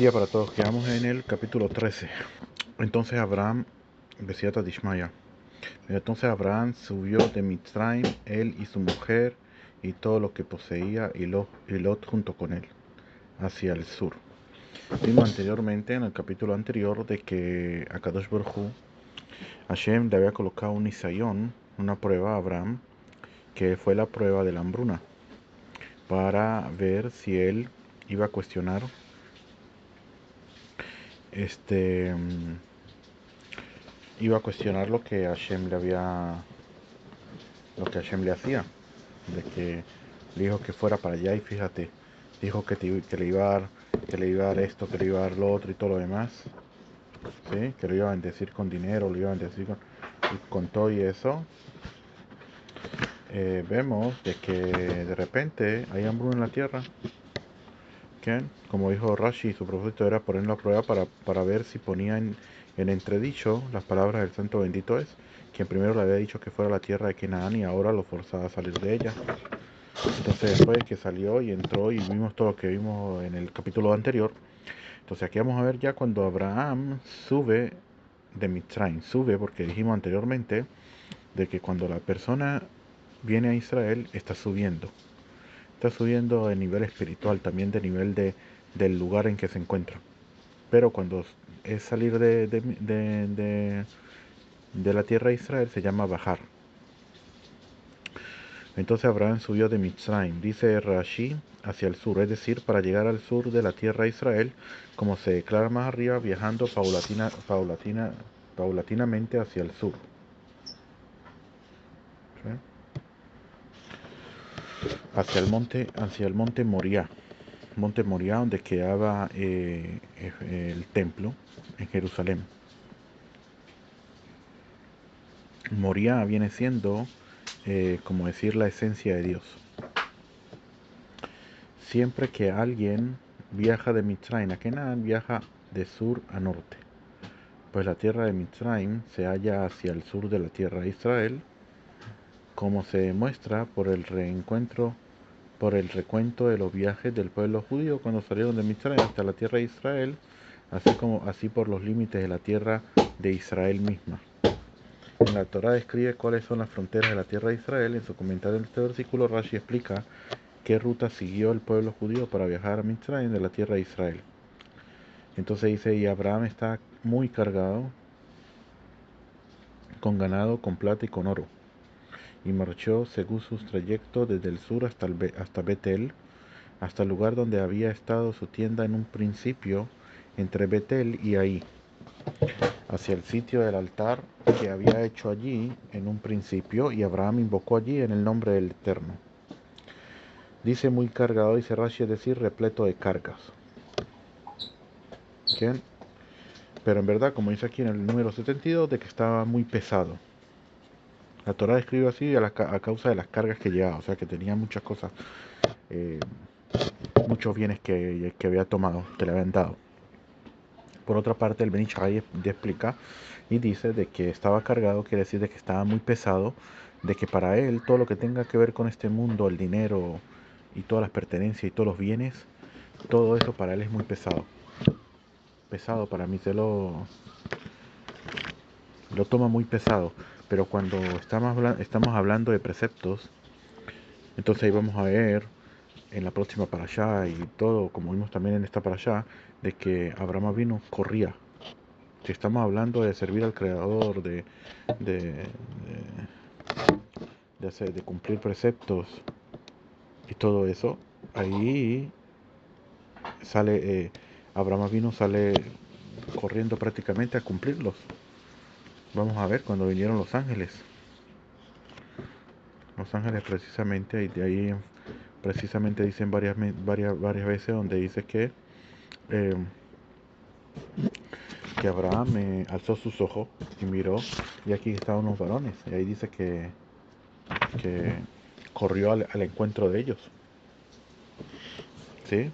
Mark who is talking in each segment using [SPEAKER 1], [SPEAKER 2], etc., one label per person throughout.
[SPEAKER 1] día para todos. Quedamos en el capítulo 13. Entonces Abraham, Besiata Dishmaya. Entonces Abraham subió de Mitzrayim, él y su mujer, y todo lo que poseía, y Lot junto con él, hacia el sur. Vimos anteriormente, en el capítulo anterior, de que a Kadosh Baruj Hu, Hashem le había colocado un Isayón, una prueba a Abraham, que fue la prueba de la hambruna, para ver si él iba a cuestionar este iba a cuestionar lo que Hashem le hacía, de que le dijo que fuera para allá y fíjate, dijo que le iba a dar, que le iba a dar esto, que le iba a dar lo otro y todo lo demás, ¿sí? Que lo iba a bendecir con dinero, lo iba a bendecir con todo y eso. Vemos de que de repente hay hambruna en la tierra, que como dijo Rashi, su propósito era ponerlo a prueba para ver si ponía en entredicho las palabras del santo bendito es, quien primero le había dicho que fuera a la tierra de Canaán y ahora lo forzaba a salir de ella. Entonces después que salió y entró y vimos todo lo que vimos en el capítulo anterior, entonces aquí vamos a ver ya cuando Abraham sube de Mitzrayim, sube porque dijimos anteriormente de que cuando la persona viene a Israel está subiendo de nivel espiritual, también de nivel del lugar en que se encuentra. Pero cuando es salir de la tierra de Israel se llama bajar. Entonces Abraham subió de Mitzrayim, dice Rashi, hacia el sur, es decir, para llegar al sur de la tierra de Israel, como se declara más arriba, viajando paulatinamente hacia el sur. ¿Sí? Hacia el monte Moriah, donde quedaba el templo en Jerusalén. Moriah viene siendo, como decir, la esencia de Dios. Siempre que alguien viaja de Mitzrayim a Canaán, viaja de sur a norte, pues la tierra de Mitzrayim se halla hacia el sur de la tierra de Israel, como se demuestra por el recuento de los viajes del pueblo judío cuando salieron de Mitzrayim hasta la tierra de Israel, así por los límites de la tierra de Israel misma. En la Torá describe cuáles son las fronteras de la tierra de Israel. En su comentario en este versículo, Rashi explica qué ruta siguió el pueblo judío para viajar a Mitzrayim de la tierra de Israel. Entonces dice, y Abraham está muy cargado con ganado, con plata y con oro, y marchó según sus trayectos desde el sur hasta Betel, hasta el lugar donde había estado su tienda en un principio, entre Betel y Ahí, hacia el sitio del altar que había hecho allí en un principio, y Abraham invocó allí en el nombre del Eterno. Dice muy cargado, dice Rashi, es decir, repleto de cargas. ¿Quién? Pero en verdad, como dice aquí en el número 72, de que estaba muy pesado. La Torá describe así a causa de las cargas que llevaba, o sea que tenía muchas cosas, eh, muchos bienes que había tomado, que le habían dado. Por otra parte, el Ben Ish Chai explica y dice de que estaba cargado, quiere decir de que estaba muy pesado, de que para él todo lo que tenga que ver con este mundo, el dinero y todas las pertenencias y todos los bienes, todo eso para él es muy pesado. Pesado para mí, lo toma muy pesado. Pero cuando estamos hablando de preceptos, entonces ahí vamos a ver en la próxima para allá y todo, como vimos también en esta para allá, de que Abraham vino corría. Si estamos hablando de servir al Creador, de, de cumplir preceptos y todo eso, ahí sale corriendo prácticamente a cumplirlos. Vamos a ver cuando vinieron los ángeles. Los ángeles precisamente, y de ahí precisamente dicen varias veces donde dice eh, que Abraham alzó sus ojos y miró, y aquí estaban unos varones, y ahí dice que corrió al encuentro de ellos, ¿sí?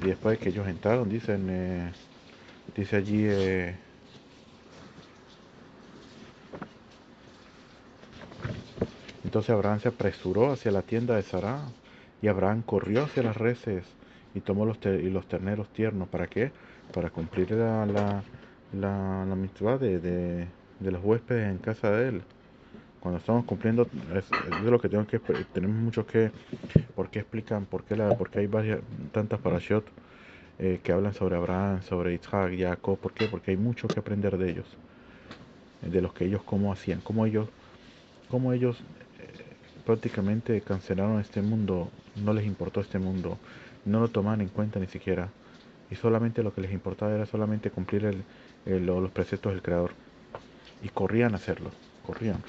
[SPEAKER 1] Y después de que ellos entraron, dice allí, entonces Abraham se apresuró hacia la tienda de Sará, y Abraham corrió hacia las reses y tomó los terneros tiernos. ¿Para qué? Para cumplir la mitzvah de los huéspedes en casa de él. Cuando estamos cumpliendo, es de lo que tenemos mucho que, por qué explican, por qué hay tantas parashot que hablan sobre Abraham, sobre Isaac, Jacob. ¿Por qué? Porque hay mucho que aprender de ellos, de los que ellos cómo hacían, cómo ellos prácticamente cancelaron este mundo, no les importó este mundo, no lo tomaban en cuenta ni siquiera, y solamente lo que les importaba era solamente cumplir los preceptos del Creador, y corrían a hacerlo, corrían.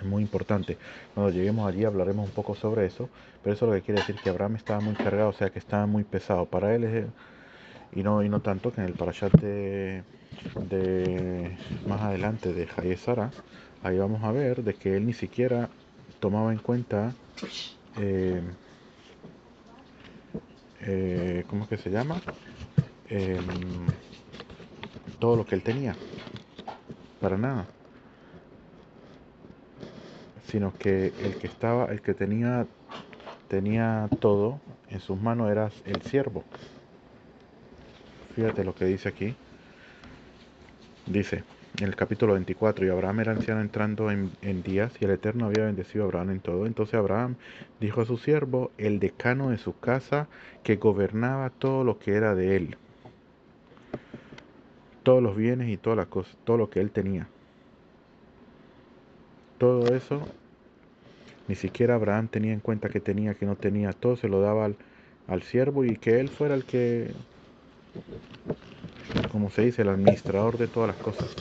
[SPEAKER 1] Es muy importante. Cuando lleguemos allí hablaremos un poco sobre eso, pero eso lo que quiere decir que Abraham estaba muy cargado, o sea que estaba muy pesado para él, y no tanto que en el parashat de más adelante de Hayé Sara, ahí vamos a ver de que él ni siquiera tomaba en cuenta eh, ¿cómo es que se llama? Eh, todo lo que él tenía, para nada, sino que el que tenía todo en sus manos era el siervo. Fíjate lo que dice aquí. Dice en el capítulo 24, y Abraham era anciano entrando en días, y el Eterno había bendecido a Abraham en todo. Entonces Abraham dijo a su siervo, el decano de su casa, que gobernaba todo lo que era de él, todos los bienes y todas las cosas, todo lo que él tenía. Todo eso, ni siquiera Abraham tenía en cuenta que tenía, que no tenía. Todo se lo daba al siervo, y que él fuera el que, como se dice, el administrador de todas las cosas.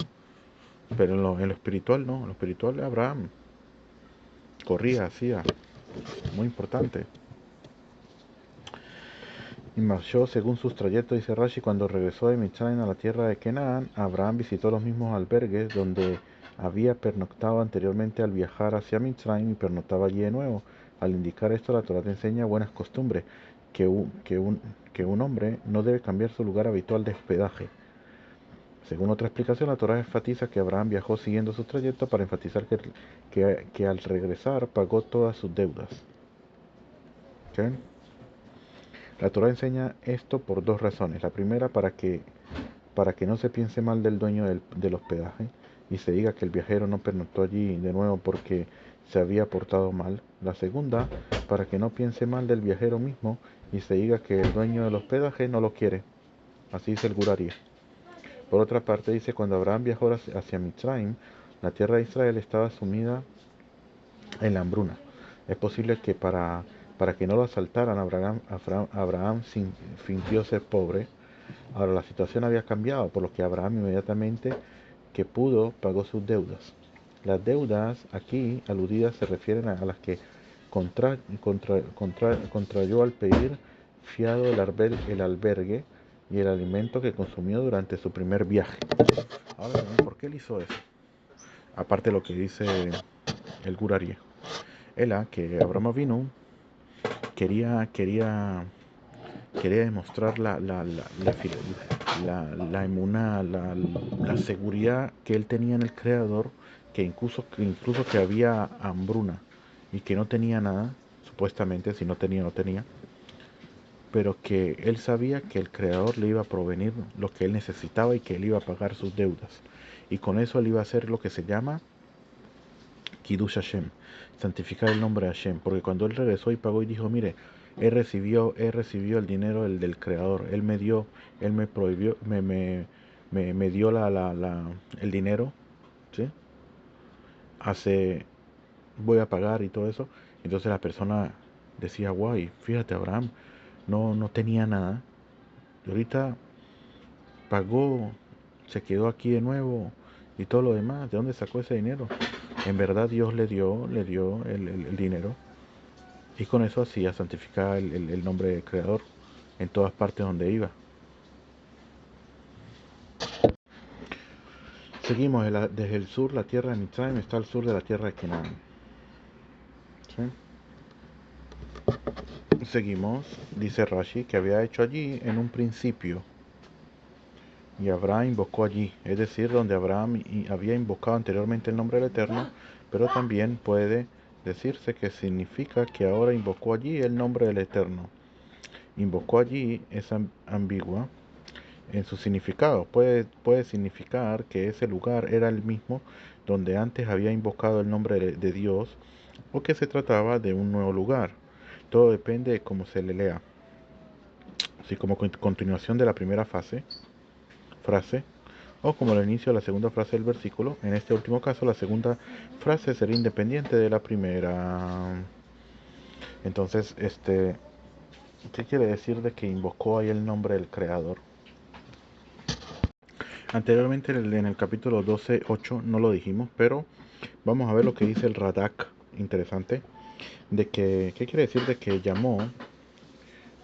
[SPEAKER 1] Pero en lo espiritual no, en lo espiritual Abraham corría, hacía, muy importante. Y marchó según sus trayectos, dice Rashi. Cuando regresó de Mitzrayim a la tierra de Canaán, Abraham visitó los mismos albergues donde había pernoctado anteriormente al viajar hacia Mitzrayim, y pernoctaba allí de nuevo. Al indicar esto, la Torá te enseña buenas costumbres, que un hombre no debe cambiar su lugar habitual de hospedaje. Según otra explicación, la Torá enfatiza que Abraham viajó siguiendo su trayecto para enfatizar que al regresar pagó todas sus deudas. ¿Okay? La Torá enseña esto por dos razones. La primera, para que no se piense mal del dueño del hospedaje y se diga que el viajero no pernoctó allí de nuevo porque se había portado mal. La segunda, para que no piense mal del viajero mismo y se diga que el dueño del hospedaje no lo quiere. Así dice el Gurari. Por otra parte, dice, cuando Abraham viajó hacia Mitzrayim, la tierra de Israel estaba sumida en la hambruna. Es posible que para que no lo asaltaran, Abraham fingió ser pobre. Ahora la situación había cambiado, por lo que Abraham inmediatamente que pudo pagó sus deudas. Las deudas aquí aludidas se refieren a las que contrayó al pedir fiado el albergue y el alimento que consumió durante su primer viaje. Ahora, ¿por qué él hizo eso? Aparte de lo que dice el Gurari. Ela, que Abraham Avinu quería demostrar la emuná, la seguridad que él tenía en el Creador, que incluso que había hambruna y que no tenía nada, supuestamente, si no tenía, no tenía, pero que él sabía que el Creador le iba a provenir lo que él necesitaba y que él iba a pagar sus deudas. Y con eso él iba a hacer lo que se llama Kiddush Hashem, santificar el nombre de Hashem, porque cuando él regresó y pagó y dijo, mire, he recibido el dinero del Creador, él me prohibió, me dio el dinero, ¿sí? Voy a pagar y todo eso. Entonces la persona decía, guay, fíjate, Abraham no tenía nada, y ahorita pagó, se quedó aquí de nuevo y todo lo demás. ¿De dónde sacó ese dinero? En verdad Dios le dio el dinero, y con eso hacía santificar el nombre del Creador en todas partes donde iba. Seguimos desde el sur. La tierra de Mitzrayim está al sur de la tierra de Canaán. ¿Sí? Seguimos, dice Rashi, que había hecho allí en un principio, y Abraham invocó allí, es decir, donde Abraham había invocado anteriormente el nombre del Eterno, pero también puede decirse que significa que ahora invocó allí el nombre del Eterno. invocó allí es ambigua en su significado. Puede significar que ese lugar era el mismo donde antes había invocado el nombre de Dios, o que se trataba de un nuevo lugar. Todo depende de cómo se le lea. Así como continuación de la primera frase, o como el inicio de la segunda frase del versículo. En este último caso, la segunda frase sería independiente de la primera. Entonces, ¿qué quiere decir de que invocó ahí el nombre del Creador? Anteriormente en el capítulo 12:8 no lo dijimos, pero vamos a ver lo que dice el Radak. Interesante. ¿Qué quiere decir de que llamó,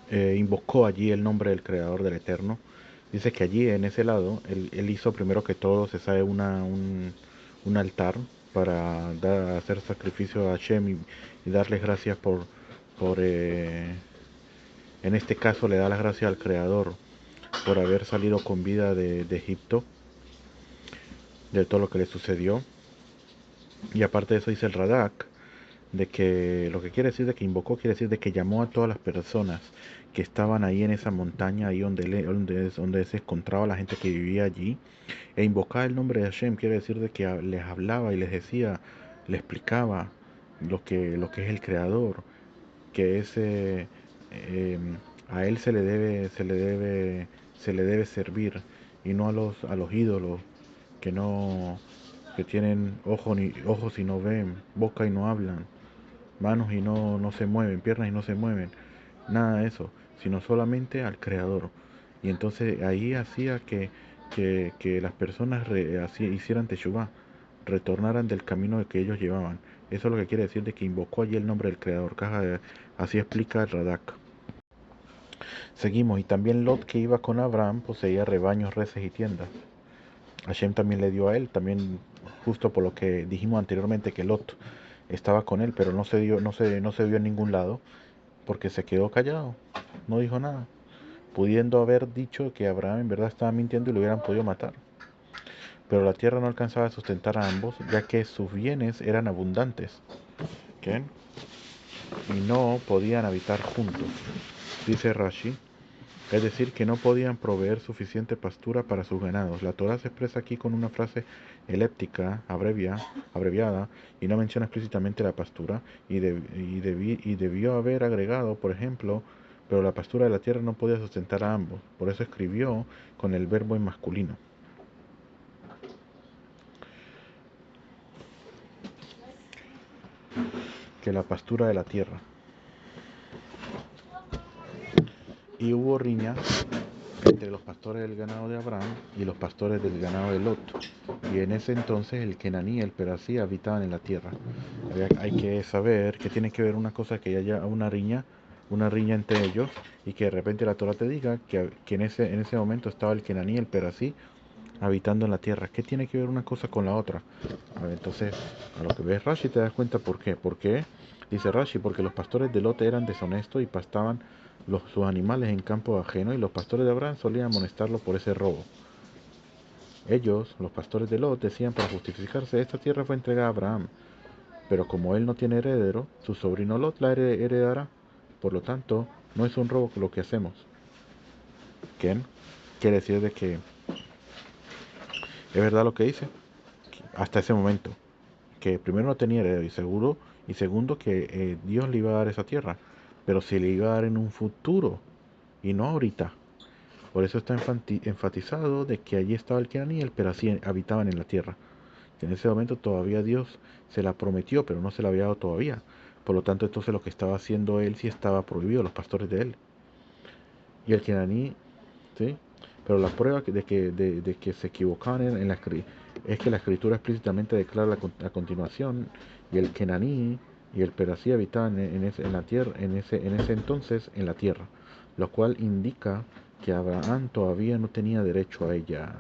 [SPEAKER 1] invocó allí el nombre del Creador del Eterno? Dice que allí en ese lado, él hizo primero que todo, se sabe, un altar para hacer sacrificio a Hashem y darles gracias por en este caso le da las gracias al Creador por haber salido con vida de Egipto, de todo lo que le sucedió. Y aparte de eso dice el Radak, de que lo que quiere decir de que invocó, quiere decir de que llamó a todas las personas que estaban ahí en esa montaña, ahí donde se encontraba la gente que vivía allí, e invocar el nombre de Hashem, quiere decir de que les hablaba y les decía, les explicaba lo que es el Creador, que eh, a él se le debe servir, y no a los ídolos que no que tienen ojos y no ven, boca y no hablan, manos y no se mueven, piernas y no se mueven, nada de eso, sino solamente al Creador. Y entonces ahí hacía que las personas hicieran teshuvá, retornaran del camino que ellos llevaban. Eso es lo que quiere decir de que invocó allí el nombre del Creador. Así explica el Radak. Seguimos, y también Lot, que iba con Abraham, poseía rebaños, reses y tiendas. Hashem también le dio a él, también justo por lo que dijimos anteriormente, que Lot estaba con él, pero no se vio en ningún lado, porque se quedó callado, no dijo nada, pudiendo haber dicho que Abraham en verdad estaba mintiendo y lo hubieran podido matar. Pero la tierra no alcanzaba a sustentar a ambos, ya que sus bienes eran abundantes, ¿qué? Y no podían habitar juntos. Dice Rashi, es decir, que no podían proveer suficiente pastura para sus ganados. La Torá se expresa aquí con una frase eléptica, abreviada, y no menciona explícitamente la pastura, y debió haber agregado, por ejemplo, pero la pastura de la tierra no podía sustentar a ambos. Por eso escribió con el verbo en masculino, que la pastura de la tierra. Y hubo riña entre los pastores del ganado de Abraham y los pastores del ganado de Lot. Y en ese entonces el Kenaní y el Perazí habitaban en la tierra. Hay que saber que tiene que ver una cosa, que haya una riña entre ellos, y que de repente la Torah te diga que en ese momento estaba el Kenaní y el Perazí habitando en la tierra. ¿Qué tiene que ver una cosa con la otra? A ver, entonces, a lo que ves Rashi te das cuenta por qué. ¿Por qué? Dice Rashi, porque los pastores de Lot eran deshonestos y pastaban sus animales en campo ajeno, y los pastores de Abraham solían amonestarlo por ese robo. Ellos, los pastores de Lot, decían para justificarse: esta tierra fue entregada a Abraham, pero como él no tiene heredero, su sobrino Lot la heredará. Por lo tanto, no es un robo lo que hacemos. ¿Quién? Quiere decir de que es verdad lo que dice, hasta ese momento, que primero no tenía heredero, y segundo que Dios le iba a dar esa tierra, pero se le iba a dar en un futuro y no ahorita. Por eso está enfatizado de que allí estaba el Kenan y el Perazí habitaban en la tierra. Que en ese momento todavía Dios se la prometió, pero no se la había dado todavía. Por lo tanto, entonces lo que estaba haciendo él sí estaba prohibido, los pastores de él. Y el Kenaní, ¿sí? Pero la prueba de que se equivocaban es que la escritura explícitamente declara a continuación: y el Kenaní y el Perazí habitaban en la tierra, en ese entonces en la tierra, lo cual indica que Abraham todavía no tenía derecho a ella.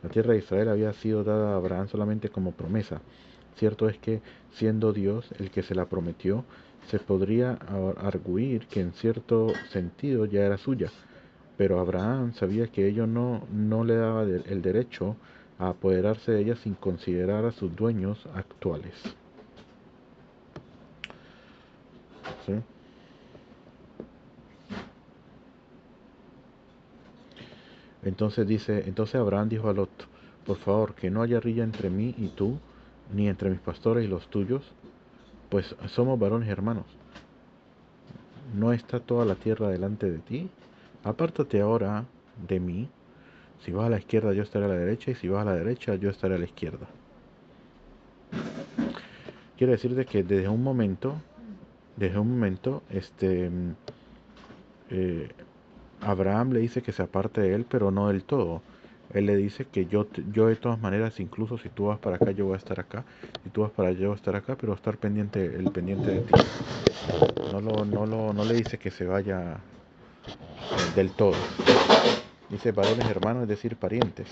[SPEAKER 1] La tierra de Israel había sido dada a Abraham solamente como promesa. Cierto es que, siendo Dios el que se la prometió, se podría arguir que en cierto sentido ya era suya, pero Abraham sabía que ello no le daba el derecho a apoderarse de ella sin considerar a sus dueños actuales. ¿Sí? Entonces Abraham dijo a Lot, por favor, que no haya rilla entre mí y tú, ni entre mis pastores y los tuyos, pues somos varones hermanos. ¿No está toda la tierra delante de ti? Apártate ahora de mí. Si vas a la izquierda, yo estaré a la derecha, y si vas a la derecha, yo estaré a la izquierda. Quiere decir de que desde un momento, eh, Abraham le dice que se aparte de él, pero no del todo. Él le dice que yo de todas maneras, incluso si tú vas para acá, yo voy a estar acá. Si tú vas para allá, yo voy a estar acá, pero estar pendiente, el pendiente de ti. No le dice que se vaya del todo. Dice varones hermanos, es decir, parientes.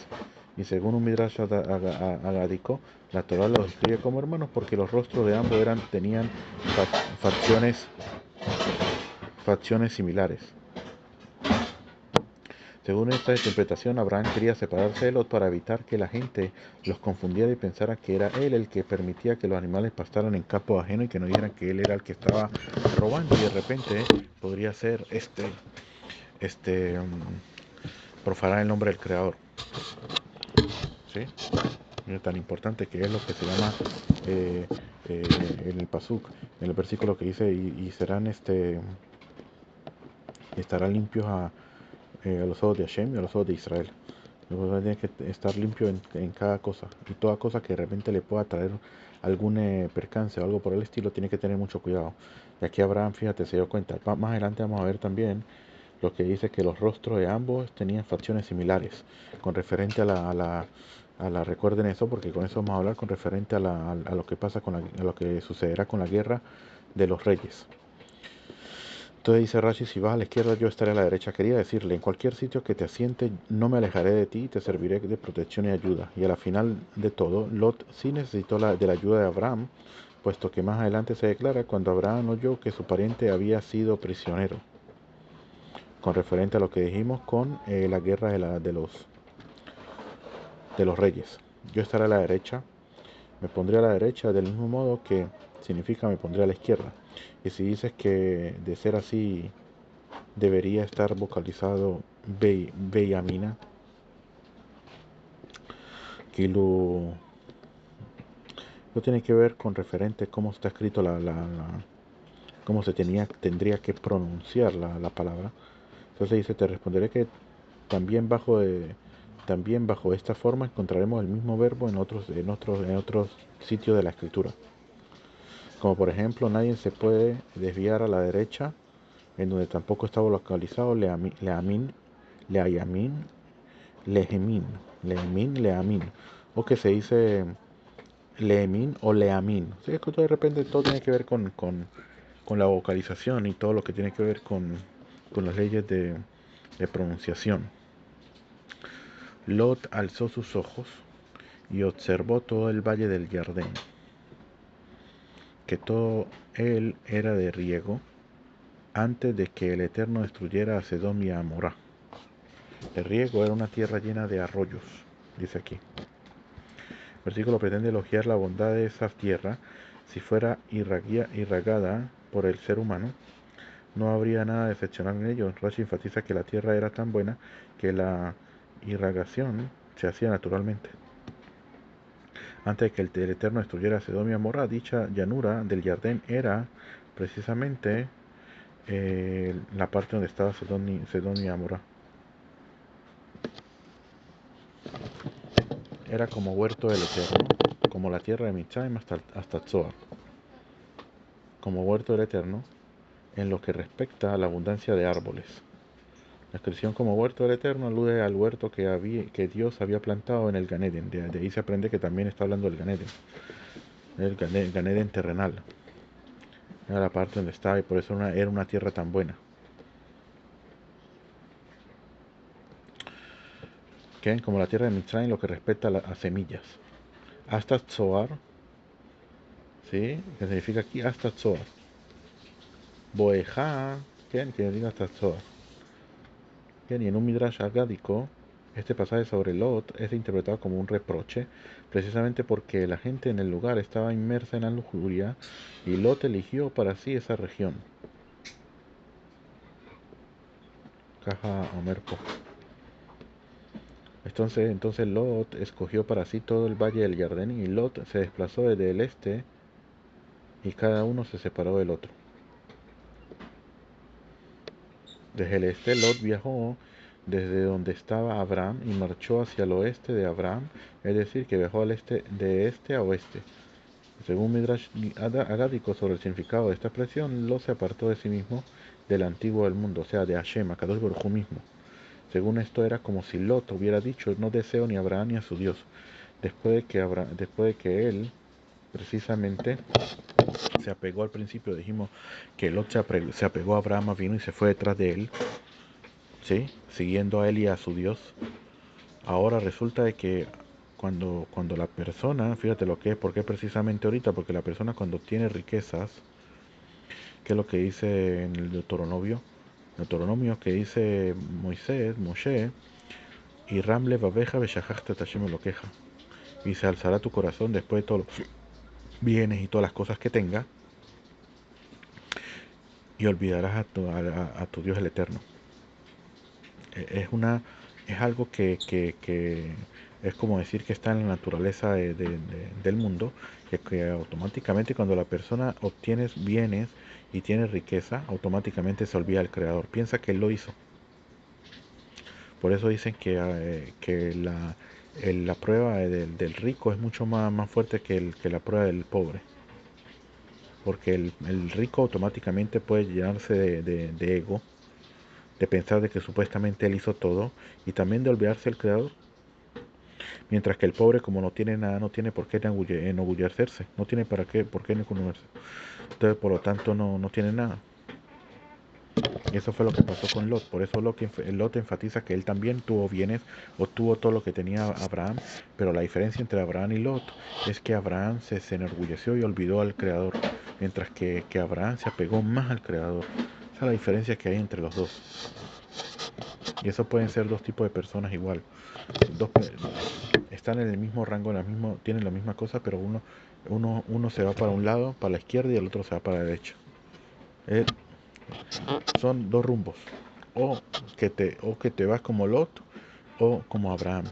[SPEAKER 1] Y según un Midrash agadico, la Torah los describe como hermanos porque los rostros de ambos tenían facciones, facciones similares. Según esta interpretación, Abraham quería separarse de Lot para evitar que la gente los confundiera y pensara que era él el que permitía que los animales pastaran en campo ajeno y que no dijeran que él era el que estaba robando y de repente podría ser profanar el nombre del Creador. ¿Sí? Es tan importante que es lo que se llama eh, en el pasuk, en el versículo que dice y serán estarán limpios a los ojos de Hashem y a los ojos de Israel. Tiene que estar limpio en cada cosa y toda cosa que de repente le pueda traer algún percance o algo por el estilo, tiene que tener mucho cuidado. Y aquí Abraham, fíjate, se dio cuenta. Más adelante vamos a ver también lo que dice que los rostros de ambos tenían facciones similares, con referente recuerden eso, porque con eso vamos a hablar, con referente a lo que pasa a lo que sucederá con la guerra de los reyes. Entonces dice Rashi, si vas a la izquierda yo estaré a la derecha. Quería decirle, en cualquier sitio que te asiente no me alejaré de ti y te serviré de protección y ayuda. Y a la final de todo, Lot sí necesitó de la ayuda de Abraham, puesto que más adelante se declara cuando Abraham oyó que su pariente había sido prisionero, con referente a lo que dijimos con la guerra de los reyes. Yo estaré a la derecha, me pondré a la derecha del mismo modo que significa me pondré a la izquierda. Y si dices que de ser así debería estar vocalizado Beyamina, que lo tiene que ver con referente cómo está escrito cómo tendría que pronunciar la palabra. Entonces dice, te responderé que también también bajo esta forma encontraremos el mismo verbo en otros sitios de la escritura. Como por ejemplo, nadie se puede desviar a la derecha, en donde tampoco estaba localizado leamin, leayamin, lehemin, leamin, o que se dice lehemin o leamin. O sea, que de repente todo tiene que ver con la vocalización y todo lo que tiene que ver con las leyes de pronunciación. Lot alzó sus ojos y observó todo el valle del Jardín, que todo él era de riego, antes de que el Eterno destruyera a Sedom y a Amorá. El riego era una tierra llena de arroyos, dice aquí. El versículo pretende elogiar la bondad de esa tierra. Si fuera irragada por el ser humano, no habría nada de excepcional en ello. Rashi enfatiza que la tierra era tan buena que la irrigación se hacía naturalmente. Antes de que el Eterno destruyera Sedom y Amorá, dicha llanura del Jardín era precisamente la parte donde estaba Sedom y Amorá. Era como huerto del Eterno, como la tierra de Mitzrayim hasta Tzoar, como huerto del Eterno, en lo que respecta a la abundancia de árboles. La expresión como huerto del Eterno alude al huerto que Dios había plantado en el Gan Eden. De ahí se aprende que también está hablando del Gan Eden, el Gan Eden terrenal. Era la parte donde estaba y por eso era una tierra tan buena. ¿Okay? Como la tierra de Mitzrayim, lo que respecta a semillas. Hasta Tzoar, ¿sí? Que significa aquí hasta Tzoar. Boeja, ¿okay? Que diga hasta Tzoar. ¿Okay? Y en un Midrash agádico, este pasaje sobre Lot es interpretado como un reproche, precisamente porque la gente en el lugar estaba inmersa en la lujuria y Lot eligió para sí esa región. Caja Omerpo. Entonces Lot escogió para sí todo el valle del Jardín, y Lot se desplazó desde el este, y cada uno se separó del otro. Desde el este, Lot viajó desde donde estaba Abraham y marchó hacia el oeste de Abraham, es decir, que viajó al este, de este a oeste. Según Midrash Agádico sobre el significado de esta expresión, Lot se apartó de sí mismo del antiguo del mundo, o sea, de Hashem, Akadosh Baruj Hu mismo. Según esto, era como si Lot hubiera dicho: no deseo ni a Abraham ni a su Dios. Después de que él precisamente se apegó al principio, dijimos que Lot se apegó a Abraham, vino y se fue detrás de él, ¿sí? Siguiendo a él y a su Dios. Ahora resulta de que cuando la persona, fíjate lo que es, porque precisamente ahorita, porque la persona cuando tiene riquezas, que es lo que dice en el Deuteronomio que dice Moshe, y Ramle babeja beshajachta tashem lo queja, y se alzará tu corazón después de todos los bienes y todas las cosas que tenga, y olvidarás a tu Dios el Eterno. Es una es algo que es como decir que está en la naturaleza del mundo, que automáticamente cuando la persona obtiene bienes y tiene riqueza, automáticamente se olvida del Creador, piensa que Él lo hizo. Por eso dicen que la prueba del rico es mucho más fuerte que la prueba del pobre, porque el rico automáticamente puede llenarse de ego, de pensar de que supuestamente él hizo todo, y también de olvidarse del Creador. Mientras que el pobre, como no tiene nada, no tiene por qué enorgullecerse, no tiene por qué enorgullecerse. Entonces, por lo tanto, no tiene nada. Y eso fue lo que pasó con Lot. Por eso Lot enfatiza que él también tuvo bienes, o tuvo todo lo que tenía Abraham, pero la diferencia entre Abraham y Lot es que Abraham se enorgulleció y olvidó al Creador, mientras que Abraham se apegó más al Creador. Esa es la diferencia que hay entre los dos. Y eso pueden ser dos tipos de personas igual. Dos, están en el mismo rango, tienen la misma cosa, pero uno se va para un lado, para la izquierda, y el otro se va para la derecha. Eh, Son dos rumbos. O que te vas como Lot o como Abraham.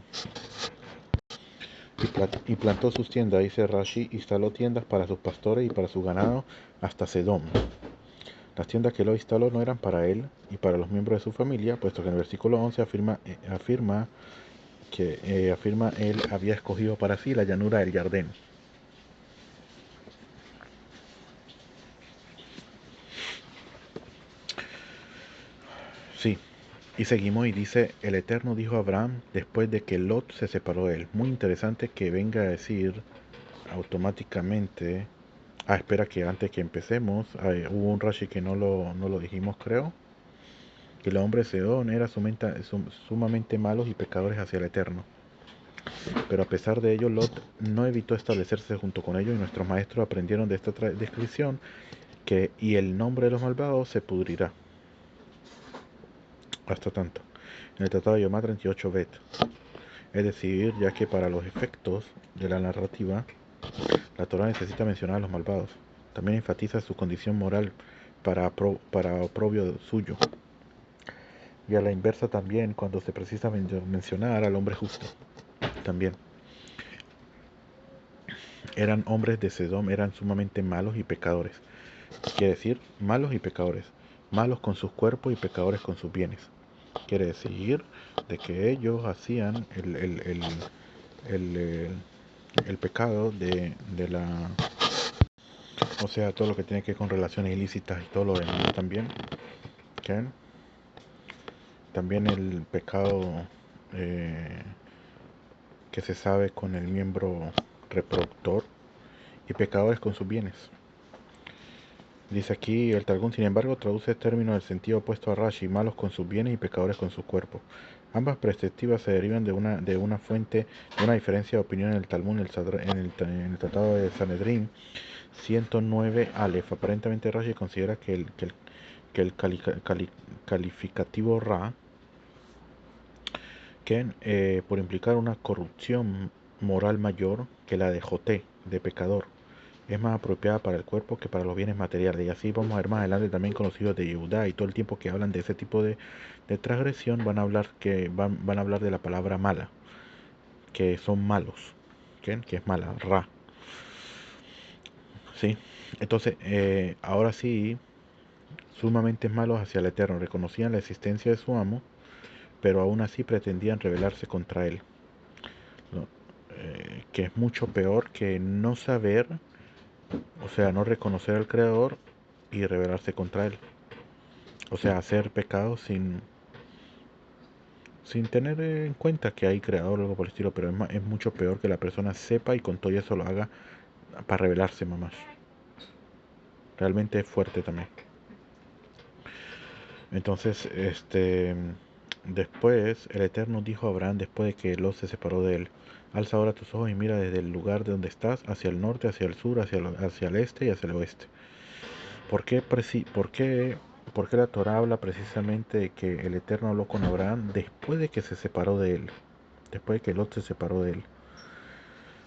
[SPEAKER 1] Y plantó sus tiendas, dice Rashi, instaló tiendas para sus pastores y para su ganado hasta Sedom. Las tiendas que Lot instaló no eran para él y para los miembros de su familia, puesto que en el versículo 11 afirma él había escogido para sí la llanura del Jardín. Sí, y seguimos y dice: el Eterno dijo a Abraham después de que Lot se separó de él. Muy interesante que venga a decir automáticamente. Espera, que antes que empecemos, hubo un Rashi que no lo dijimos, creo. Que los hombres de Sedón eran sumamente malos y pecadores hacia el Eterno. Pero a pesar de ello, Lot no evitó establecerse junto con ellos, y nuestros maestros aprendieron de esta descripción y el nombre de los malvados se pudrirá. Hasta tanto. En el Tratado de Yomá 38 bet. Es decir, ya que para los efectos de la narrativa, la Torah necesita mencionar a los malvados. También enfatiza su condición moral para oprobio suyo. Y a la inversa también, cuando se precisa mencionar al hombre justo. También. Eran hombres de Sedom, eran sumamente malos y pecadores. Quiere decir, malos y pecadores. Malos con sus cuerpos y pecadores con sus bienes. Quiere decir de que ellos hacían el pecado de la... O sea, todo lo que tiene que ver con relaciones ilícitas y todo lo demás también. ¿Okay? También el pecado eh, que se sabe con el miembro reproductor, y pecadores con sus bienes. Dice aquí el Targum, sin embargo, traduce el término en el sentido opuesto a Rashi: malos con sus bienes y pecadores con sus cuerpos. Ambas perspectivas se derivan de una fuente, de una diferencia de opinión en el Talmud, en el Tratado de Sanedrín 109 Aleph. Aparentemente Rashi considera que el calificativo Ra, por implicar una corrupción moral mayor que la de Joté, de pecador, es más apropiada para el cuerpo que para los bienes materiales. Y así vamos a ver más adelante también con los hijos de Judá, y todo el tiempo que hablan de ese tipo de transgresión van a hablar de la palabra mala, que son malos, ¿ok? Que es mala, ra, ¿sí? Entonces, ahora sí, sumamente malos hacia el Eterno, reconocían la existencia de su amo, pero aún así pretendían rebelarse contra él, ¿no? Que es mucho peor que no saber, o sea, no reconocer al Creador y rebelarse contra él. O sea, hacer pecados sin tener en cuenta que hay creador o algo por el estilo, pero es mucho peor que la persona sepa y con todo eso lo haga para rebelarse, mamás. Realmente es fuerte también. Entonces, después el Eterno dijo a Abraham, después de que Lot se separó de él: alza ahora tus ojos y mira desde el lugar de donde estás, hacia el norte, hacia el sur, hacia el este y hacia el oeste. ¿Por qué la Torah habla precisamente de que el Eterno habló con Abraham después de que se separó de él? Después de que Lot se separó de él.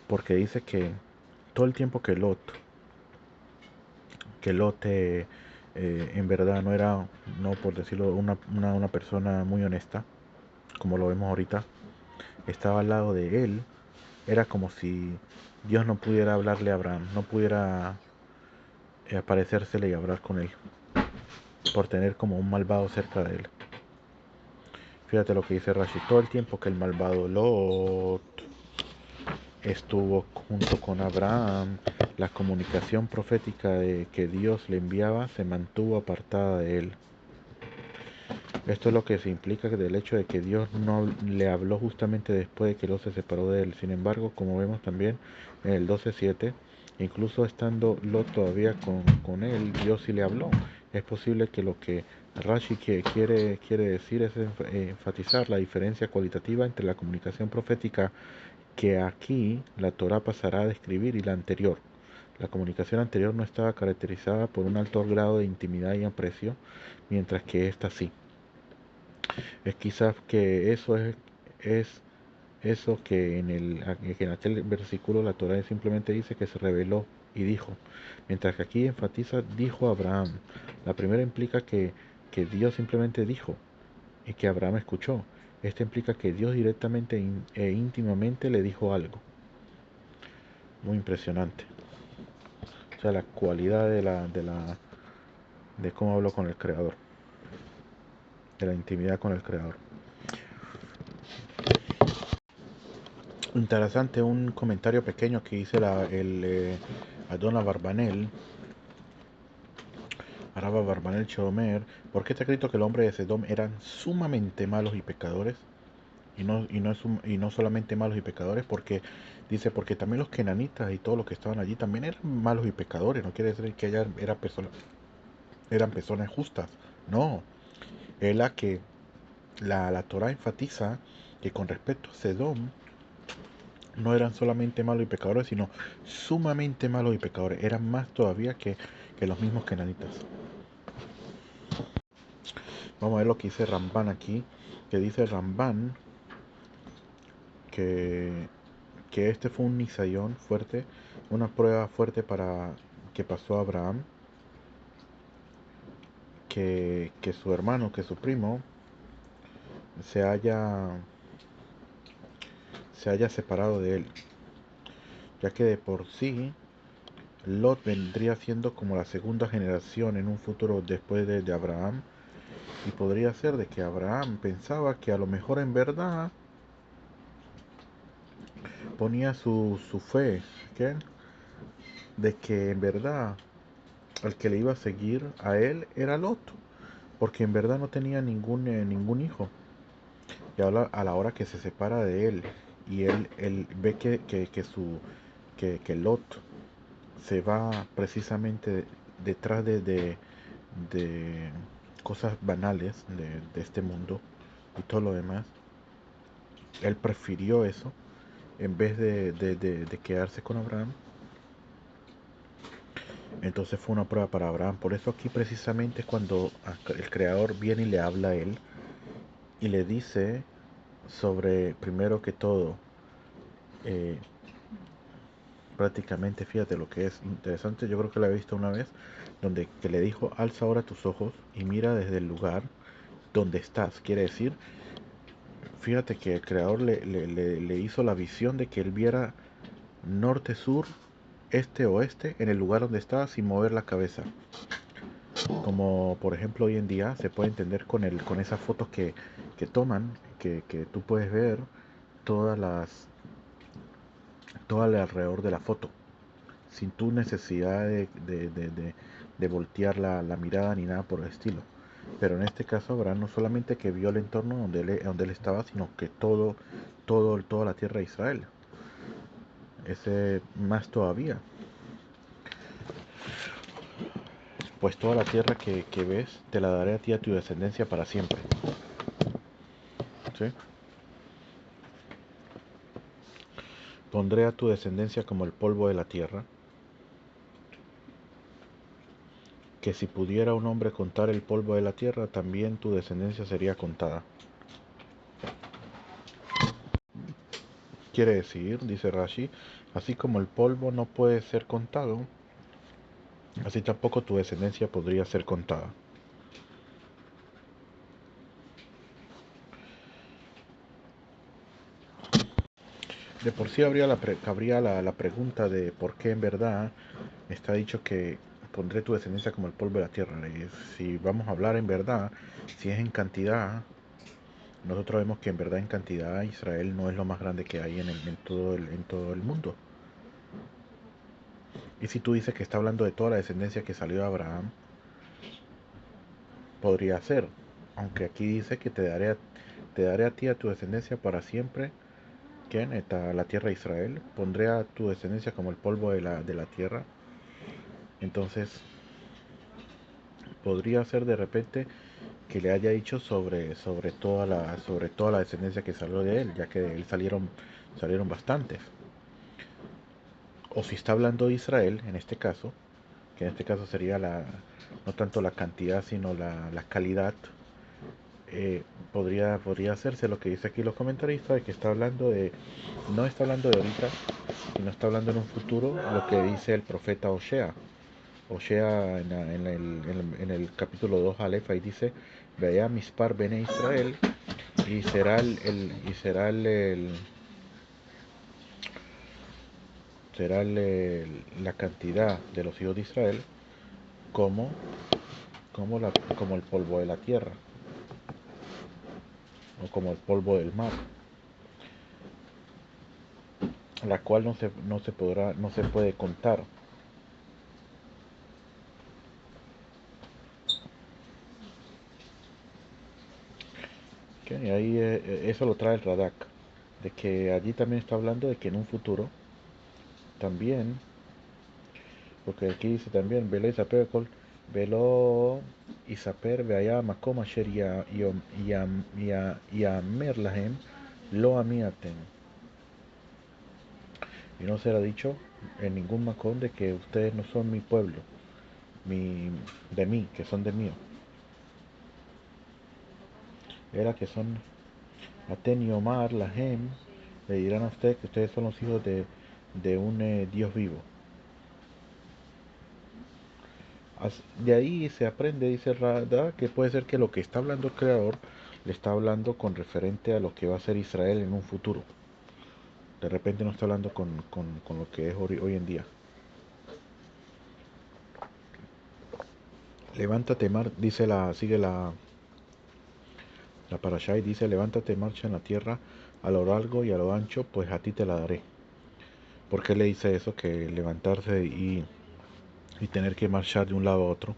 [SPEAKER 1] Porque dice que todo el tiempo que Lot en verdad no era, no por decirlo, una persona muy honesta, como lo vemos ahorita, estaba al lado de él, era como si Dios no pudiera hablarle a Abraham, no pudiera aparecérsele y hablar con él, por tener como un malvado cerca de él. Fíjate lo que dice Rashi: todo el tiempo que el malvado Lot estuvo junto con Abraham, la comunicación profética que Dios le enviaba se mantuvo apartada de él. Esto es lo que se implica del hecho de que Dios no le habló justamente después de que Lot se separó de él. Sin embargo, como vemos también en el 12:7, incluso estando Lot todavía con él, Dios sí le habló. Es posible que lo que Rashi quiere decir es enfatizar la diferencia cualitativa entre la comunicación profética que aquí la Torá pasará a describir y la anterior. La comunicación anterior no estaba caracterizada por un alto grado de intimidad y aprecio, mientras que esta sí. Es quizás que es eso que en aquel versículo la Torá simplemente dice que se reveló y dijo, mientras que aquí enfatiza dijo Abraham. La primera implica que Dios simplemente dijo y que Abraham escuchó. Esta implica que Dios directamente e íntimamente le dijo algo. Muy impresionante. O sea, la cualidad de cómo habló con el Creador, de la intimidad con el Creador. Interesante un comentario pequeño que hice Adona Barbanel, Araba Barbanel Chomer. ¿Por qué está escrito que el hombre de Sedom eran sumamente malos y pecadores? Y no solamente malos y pecadores, porque dice, porque también los kenanitas y todos los que estaban allí también eran malos y pecadores. No quiere decir que eran personas justas. No, es la que la Torah enfatiza que con respecto a Sedom no eran solamente malos y pecadores, sino sumamente malos y pecadores. Eran más todavía que los mismos kenanitas. Vamos a ver lo que dice Ramban aquí, que dice Ramban que, que este fue un nisayón fuerte, una prueba fuerte para que pasó a Abraham, que su hermano, que su primo, se haya, se haya separado de él, ya que de por sí Lot vendría siendo como la segunda generación en un futuro después de Abraham, y podría ser de que Abraham pensaba que a lo mejor en verdad ponía su fe, ¿qué? De que en verdad el que le iba a seguir a él era Lot, porque en verdad no tenía ningún hijo. Y ahora a la hora que se separa de él y él ve que Lot se va precisamente detrás de cosas banales de este mundo y todo lo demás, él prefirió eso en vez de quedarse con Abraham. Entonces fue una prueba para Abraham. Por eso aquí precisamente es cuando el Creador viene y le habla a él y le dice sobre, primero que todo, eh, prácticamente, fíjate lo que es interesante, yo creo que la he visto una vez, donde que le dijo, alza ahora tus ojos y mira desde el lugar donde estás. Quiere decir, fíjate que el creador le hizo la visión de que él viera norte, sur, este, oeste, en el lugar donde estaba sin mover la cabeza. Como por ejemplo hoy en día se puede entender con esas fotos que toman, que tú puedes ver todas todo alrededor de la foto, sin tu necesidad de voltear la mirada ni nada por el estilo. Pero en este caso Abraham no solamente que vio el entorno donde él estaba, sino que toda la tierra de Israel. Ese más todavía. Pues toda la tierra que ves te la daré a ti y a tu descendencia para siempre. ¿Sí? Pondré a tu descendencia como el polvo de la tierra, que si pudiera un hombre contar el polvo de la tierra, también tu descendencia sería contada. Quiere decir, dice Rashi, así como el polvo no puede ser contado, así tampoco tu descendencia podría ser contada. De por sí habría la pregunta de por qué en verdad está dicho que pondré tu descendencia como el polvo de la tierra. Y si vamos a hablar en verdad, si es en cantidad, nosotros vemos que en verdad en cantidad Israel no es lo más grande que hay en todo el mundo. Y si tú dices que está hablando de toda la descendencia que salió de Abraham, podría ser. Aunque aquí dice que te daré a ti a tu descendencia para siempre, que en la tierra de Israel. Pondré a tu descendencia como el polvo de la tierra. Entonces, podría ser de repente que le haya dicho sobre toda la descendencia que salió de él, ya que de él salieron bastantes. O si está hablando de Israel, en este caso, que en este caso sería no tanto la cantidad, sino la calidad, podría hacerse lo que dice aquí los comentaristas, de que no está hablando de ahorita, sino está hablando en un futuro, lo que dice el profeta Osea. Osea en el capítulo 2 Aleph, ahí dice, vea mispar bene Israel, y será la cantidad de los hijos de Israel como, como el polvo de la tierra, o como el polvo del mar, la cual no se puede contar. ¿Ok? Y ahí eso lo trae el Radak, de que allí también está hablando de que en un futuro también, porque aquí dice también, velo Isaper veaya makom asher yamer lahem lo amiaten. Y no será dicho en ningún macón de que ustedes no son mi pueblo, mi, de mí, que son de mío. Era que son Aten Yomar Lahem, le dirán a ustedes que ustedes son los hijos de un Dios vivo. De ahí se aprende, dice Rada, que puede ser que lo que está hablando el Creador le está hablando con referente a lo que va a ser Israel en un futuro. De repente no está hablando con lo que es hoy en día. Levántate, sigue la parashá y dice, levántate, marcha en la tierra a lo largo y a lo ancho, pues a ti te la daré. ¿Por qué le dice eso? Que levantarse y tener que marchar de un lado a otro.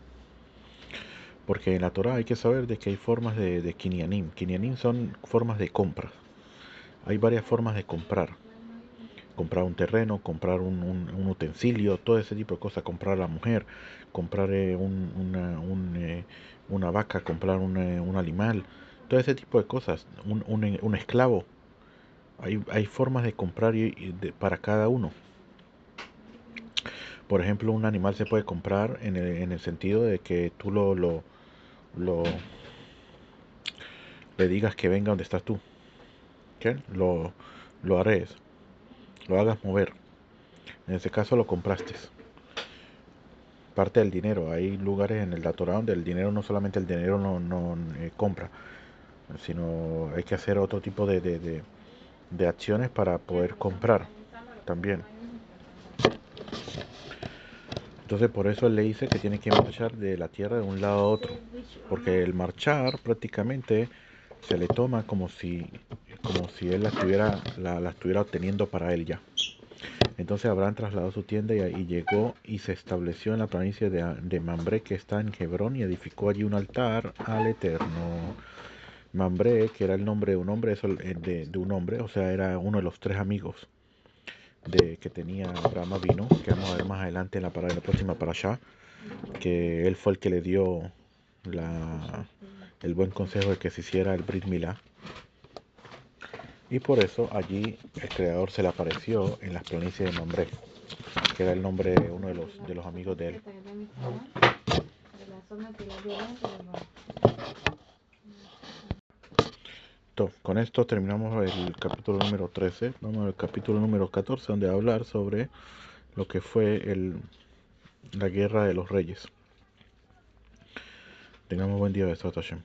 [SPEAKER 1] Porque en la Torah hay que saber de que hay formas de kinyanim. Kinyanim son formas de compra. Hay varias formas de comprar. Comprar un terreno, comprar un utensilio, todo ese tipo de cosas. Comprar a la mujer, comprar una vaca, comprar un animal. Todo ese tipo de cosas. Un esclavo. Hay formas de comprar para cada uno. Por ejemplo, un animal se puede comprar en el sentido de que tú lo le digas que venga donde estás tú. ¿Qué? Lo hares, lo hagas mover. En ese caso lo compraste. Parte del dinero. Hay lugares en la Torah donde el dinero, no solamente el dinero no compra, sino hay que hacer otro tipo de acciones para poder comprar también. Entonces por eso él le dice que tiene que marchar de la tierra de un lado a otro, porque el marchar prácticamente se le toma como si él la estuviera obteniendo para él ya. Entonces Abraham trasladó su tienda y llegó y se estableció en la planicie de Mambré, que está en Hebrón, y edificó allí un altar al Eterno. Mambré, que era el nombre de un hombre, de un hombre, o sea, era uno de los tres amigos que tenía Abraham Avinu, que vamos a ver más adelante en la próxima para allá, que él fue el que le dio el buen consejo de que se hiciera el Brit Milá. Y por eso allí el Creador se le apareció en las planicies de Mambré, que era el nombre de uno de los amigos de él. Con esto terminamos el capítulo número 13. Vamos al capítulo número 14, donde va a hablar sobre lo que fue la guerra de los reyes. Tengamos buen día, Besat Hashem.